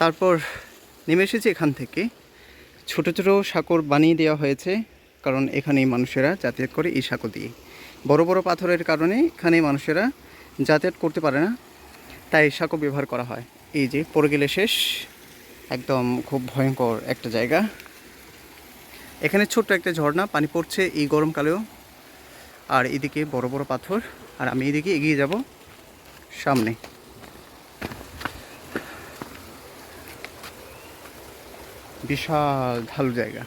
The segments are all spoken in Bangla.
তারপর নেমে এসেছি এখান থেকে। ছোট ছোট সাঁকো বানিয়ে দেওয়া হয়েছে, কারণ এখানেই মানুষেরা যাতায়াত করে এই সাঁকো দিয়ে। বড় বড় পাথরের কারণে এখানে মানুষেরা যাতায়াত করতে পারে না, তাই সাঁকো ব্যবহার করা হয়। এই যে পড়ে গেলে শেষ, একদম খুব ভয়ঙ্কর একটা জায়গা। এখানে ছোট্ট একটা ঝর্ণা পানি পড়ছে এই গরমকালেও, আর এদিকে বড় বড় পাথর, আর আমি এদিকে এগিয়ে যাব সামনে। বিশাল ঢালু জায়গা,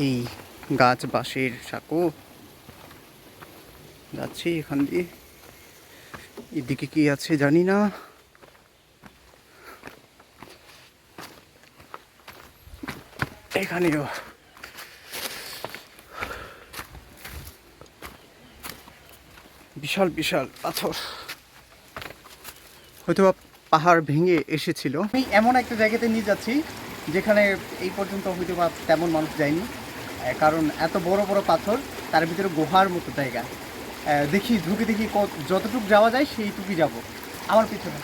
এই গাছ বাঁশের সাঁকো। যাচ্ছি এখান দিয়ে, এদিকে কি আছে জানি না। এখানেও বিশাল বিশাল পাথর, হয়তো পাহাড় ভেঙে এসেছিল। আমি এমন একটা জায়গাতে নিয়ে যাচ্ছি যেখানে এই পর্যন্ত হয়তো বা তেমন মানুষ যায়নি, কারণ এত বড় বড় পাথর, তার ভিতরে গুহার মতো জায়গা। দেখি ঢুকে দেখি যতটুকু যাওয়া যায় সেইটুকুই যাব। আমার পিছনে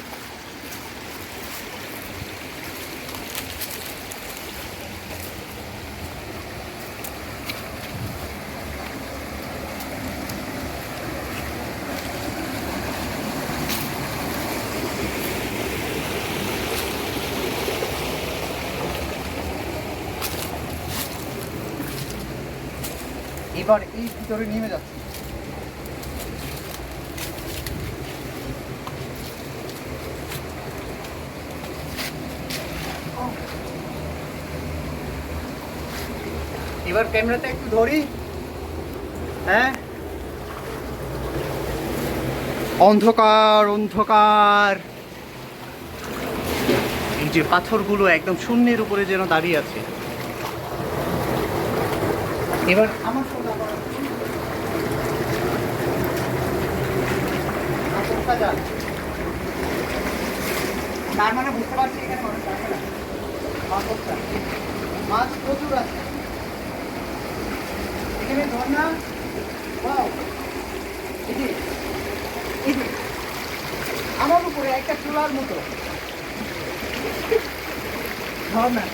এবার এই ভিতরে নেমে যাচ্ছি। এবার ক্যামেরাটা একটু ধরি। হ্যাঁ, অন্ধকার অন্ধকার। এই যে পাথরগুলো একদম শূন্যের উপরে যেন দাঁড়িয়ে আছে। এবার আমার তার মানে বুঝতে পারছি এখানে মানুষ আছে না, মাছ প্রচুর আছে এখানে। ঝর্ণা, আমার উপরে একটা চুলার মতো ঝর্ণা।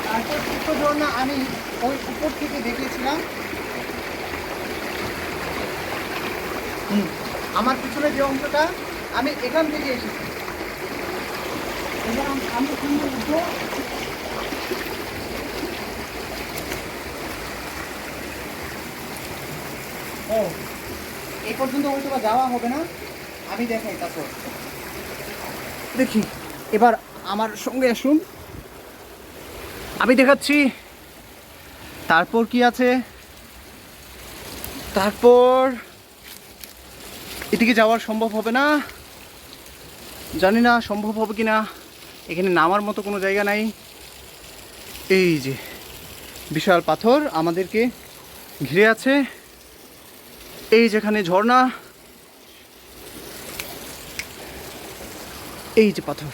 তারপর ছোট্ট ঝর্ণা আমি ওই উপর থেকে দেখেছিলাম। আমার পিছনে যে অংশটা, আমি এখান থেকে এসেছি। আমি উঠবো। ও, এই পর্যন্ত হয়তো বা যাওয়া হবে না, আমি দেখাই। তারপর দেখি, এবার আমার সঙ্গে আসুন, আমি দেখাচ্ছি তারপর কি আছে। তারপর এদিকে যাওয়ার সম্ভব হবে না, জানি না সম্ভব হবে কি না। এখানে নামার মতো কোনো জায়গা নাই। এই যে বিশাল পাথর আমাদেরকে ঘিরে আছে, এই যেখানে ঝর্ণা, এই যে পাথর।